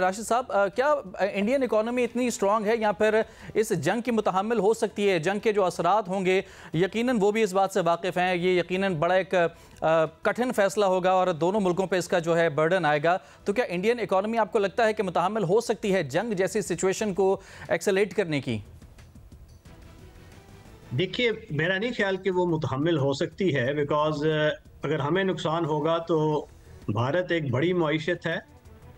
राशिद साहब, क्या Indian economy इतनी स्ट्रांग है या फिर इस जंग की मुतहम्मिल हो सकती है? जंग के जो असरात होंगे यकीनन वो भी इस बात से वाकिफ़ हैं, ये यकीनन बड़ा एक कठिन फैसला होगा और दोनों मुल्कों पे इसका जो है बर्डन आएगा। तो क्या इंडियन इकोनॉमी आपको लगता है कि मुतहम्मिल हो सकती है जंग जैसी सिचुएशन को एक्सेलेरेट करने की? देखिए, मेरा नहीं ख्याल कि वो मुतहम्मिल हो सकती है, बिकॉज अगर हमें नुकसान होगा तो भारत एक बड़ी मईशत है,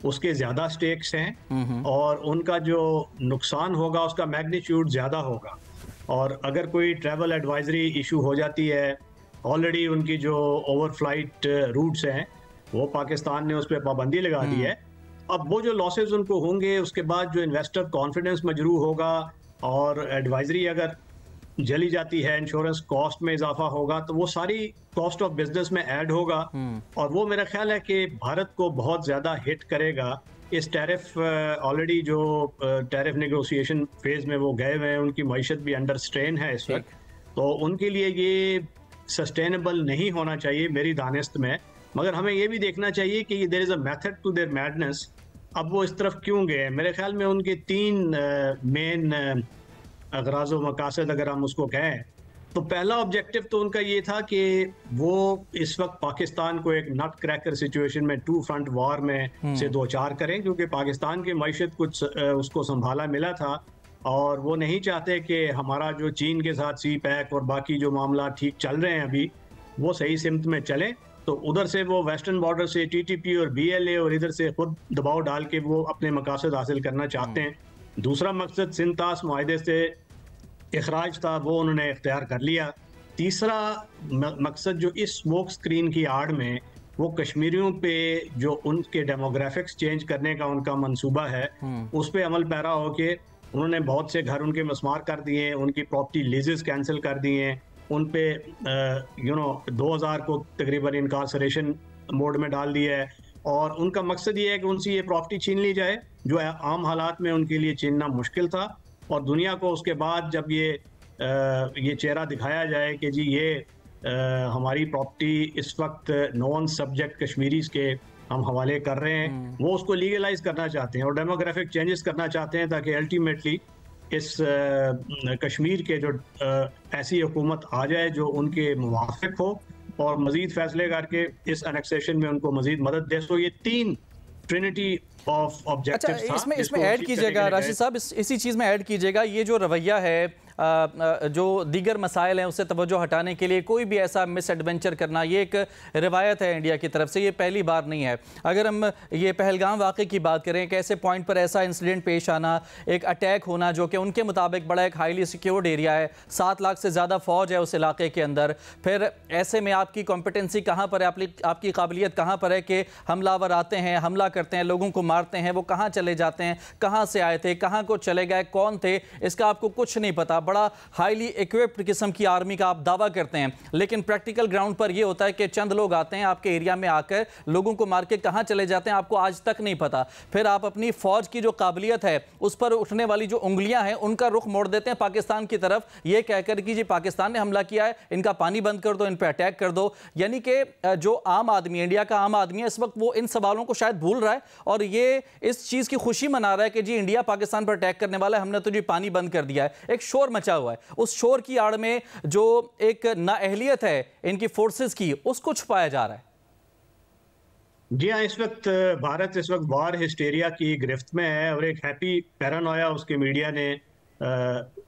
उसके ज़्यादा स्टेक्स हैं और उनका जो नुकसान होगा उसका मैग्नीट्यूड ज़्यादा होगा। और अगर कोई ट्रैवल एडवाइजरी इशू हो जाती है, ऑलरेडी उनकी जो ओवरफ्लाइट रूट्स हैं वो पाकिस्तान ने उस पर पाबंदी लगा दी है। अब वो जो लॉसेस उनको होंगे, उसके बाद जो इन्वेस्टर कॉन्फिडेंस मजरूह होगा और एडवाइजरी अगर जली जाती है, इंश्योरेंस कॉस्ट में इजाफा होगा, तो वो सारी कॉस्ट ऑफ बिजनेस में ऐड होगा और वो मेरा ख्याल है कि भारत को बहुत ज़्यादा हिट करेगा। इस टैरिफ ऑलरेडी जो टैरिफ नेगोशिएशन फेज में वो गए हुए हैं, उनकी मईशत भी अंडर स्ट्रेन है इस वक्त, तो उनके लिए ये सस्टेनेबल नहीं होना चाहिए मेरी दानिस्त में। मगर हमें ये भी देखना चाहिए कि there is a method to their madness. अब वो इस तरफ क्यों गए? मेरे ख्याल में उनके तीन मेन अगराज़ व मकासद अगर हम उसको कहें, तो पहला ऑब्जेक्टिव तो उनका ये था कि वो इस वक्त पाकिस्तान को एक नट क्रैकर सिचुएशन में, टू फ्रंट वॉर में से दो चार करें, क्योंकि पाकिस्तान की मईशत कुछ उसको संभाला मिला था और वो नहीं चाहते कि हमारा जो चीन के साथ सी पैक और बाकी जो मामला ठीक चल रहे हैं अभी, वो सही सिमत में चले। तो उधर से वो वेस्टर्न बॉर्डर से TTP और BLA और इधर से खुद दबाव डाल के वो अपने मकासद हासिल करना चाहते हैं। दूसरा मकसद सिंतास मुआहदे से इखराज था, वो उन्होंने इख्तियार कर लिया। तीसरा मकसद जो इस स्मोक स्क्रीन की आड़ में वो कश्मीरियों पे जो उनके डेमोग्राफिक्स चेंज करने का उनका मंसूबा है, उस पर अमल पैरा होके उन्होंने बहुत से घर उनके मस्मार कर दिए, उनकी प्रॉपर्टी लीजेस कैंसिल कर दिए, उन पे 2000 को तकरीबन इनकार्सरेशन मोड में डाल दिया है और उनका मकसद ये है कि उनसे ये प्रॉपर्टी छीन ली जाए जो आम हालात में उनके लिए छीनना मुश्किल था। और दुनिया को उसके बाद जब ये चेहरा दिखाया जाए कि जी ये हमारी प्रॉपर्टी इस वक्त नॉन सब्जेक्ट कश्मीरीज के हम हवाले कर रहे हैं, वो उसको लीगलाइज करना चाहते हैं और डेमोग्राफिक चेंजेस करना चाहते हैं, ताकि अल्टीमेटली इस कश्मीर के जो ऐसी हुकूमत आ जाए जो उनके मुवाफिक हो और मजीद फैसले करके इस एनेक्सेशन में उनको मजीद मदद दे। सो ये तीन ट्रिनिटी ऑफ ऑब्जेक्टिव्स था। इसमें ऐड कीजिएगा राशिद साहब, इसी चीज़ में ऐड कीजिएगा, ये जो रवैया है जो दीगर मसाइल हैं उससे तवज्जो हटाने के लिए कोई भी ऐसा मिस एडवेंचर करना, ये एक रिवायत है इंडिया की तरफ से, ये पहली बार नहीं है। अगर हम ये पहलगाम वाक़े की बात करें, एक ऐसे पॉइंट पर ऐसा इंसिडेंट पेश आना, एक अटैक होना जो कि उनके मुताबिक बड़ा एक हाईली सिक्योर्ड एरिया है, 7 लाख से ज़्यादा फ़ौज है उस इलाके के अंदर, फिर ऐसे में आपकी कॉम्पिटेंसी कहाँ पर है, आपकी काबिलियत कहाँ पर है कि हमलावर आते हैं, हमला करते हैं, लोगों को मारते हैं, वो कहाँ चले जाते हैं, कहाँ से आए थे, कहाँ को चले गए, कौन थे, इसका आपको कुछ नहीं पता। बड़ा हाईली इक्विप्ड किस्म की आर्मी का आप दावा करते हैं, लेकिन प्रैक्टिकल ग्राउंड पर यह होता है कि चंद लोग आते हैं आपके एरिया में, आकर लोगों को मार के कहां चले जाते हैं आपको आज तक नहीं पता। फिर आप अपनी फौज की जो काबिलियत है उस पर उठने वाली जो उंगलियां हैं उनका रुख मोड़ देते हैं पाकिस्तान की तरफ, यह कहकर कि जी पाकिस्तान ने हमला किया है, इनका पानी बंद कर दो, इन पर अटैक कर दो। यानी कि जो आम आदमी, इंडिया का आम आदमी है इस वक्त, वो इन सवालों को शायद भूल रहा है और ये इस चीज की खुशी मना रहा है कि जी इंडिया पाकिस्तान पर अटैक करने वाला है, हमने तो जी पानी बंद कर दिया है। एक शोर मचा हुआ है, उस शोर की आड़ में जो एक नाअहलियत है इनकी फोर्सेस की, उसको छुपाया जा रहा है। जी हाँ, इस वक्त भारत इस वक्त वार हिस्टेरिया की गिरफ्त में है और एक हैप्पी पैरानोया उसके मीडिया ने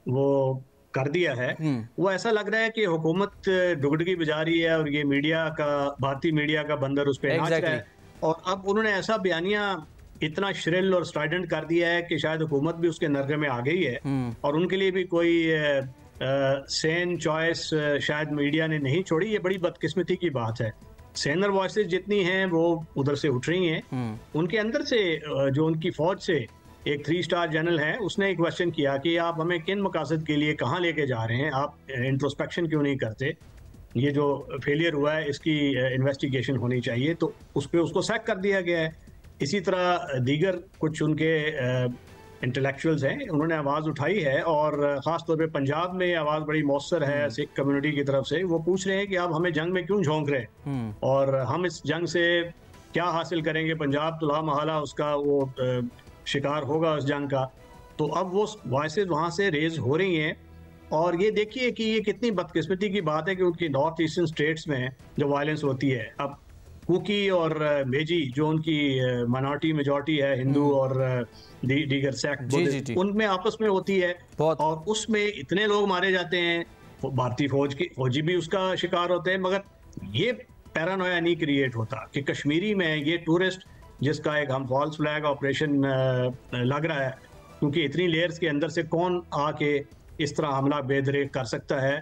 वो कर दिया है। वो ऐसा लग रहा है कि हुकूमत डुगडगी बजा रही है और ये मीडिया का, भारतीय मीडिया का बंदर उस पर नाच रहा है। और अब उन्होंने ऐसा बयानिया इतना श्रिल और स्ट्राइडेंट कर दिया है कि शायद हुकूमत भी उसके नरगे में आ गई है और उनके लिए भी कोई सेन चॉइस शायद मीडिया ने नहीं छोड़ी। ये बड़ी बदकिस्मती की बात है। सेनर वॉइसेस जितनी हैं वो उधर से उठ रही हैं, उनके अंदर से जो उनकी फौज से एक 3 स्टार जनरल है, उसने एक क्वेश्चन किया कि आप हमें किन मकासद के लिए कहाँ लेके जा रहे हैं, आप इंट्रोस्पेक्शन क्यों नहीं करते, ये जो फेलियर हुआ है इसकी इन्वेस्टिगेशन होनी चाहिए। तो उस पर उसको सैक कर दिया गया है। इसी तरह दीगर कुछ उनके इंटेलेक्चुअल्स हैं, उन्होंने आवाज़ उठाई है और ख़ास तौर पे पंजाब में आवाज़ बड़ी मौसर है सिख कम्युनिटी की तरफ से। वो पूछ रहे हैं कि आप हमें जंग में क्यों झोंक रहे हैं और हम इस जंग से क्या हासिल करेंगे, पंजाब तो लामहला उसका वो शिकार होगा उस जंग का। तो अब वो वॉइसेस वहाँ से रेज हो रही हैं, और ये देखिए कि ये कितनी बदकिस्मती की बात है कि उनकी नॉर्थ ईस्टर्न स्टेट्स में जो वायलेंस होती है, अब कुकी और मेजी जो उनकी माइनॉरिटी मेजॉरिटी है, हिंदू और दीगर सेक्ट, उनमें आपस में होती है, और उसमें इतने लोग मारे जाते हैं, भारतीय फौजी भी उसका शिकार होते हैं। मगर ये पैरानोया नहीं क्रिएट होता कि कश्मीरी में ये टूरिस्ट जिसका एक हम फॉल्स फ्लैग ऑपरेशन लग रहा है, क्योंकि इतनी लेयर्स के अंदर से कौन आके इस तरह हमला बेदरे कर सकता है,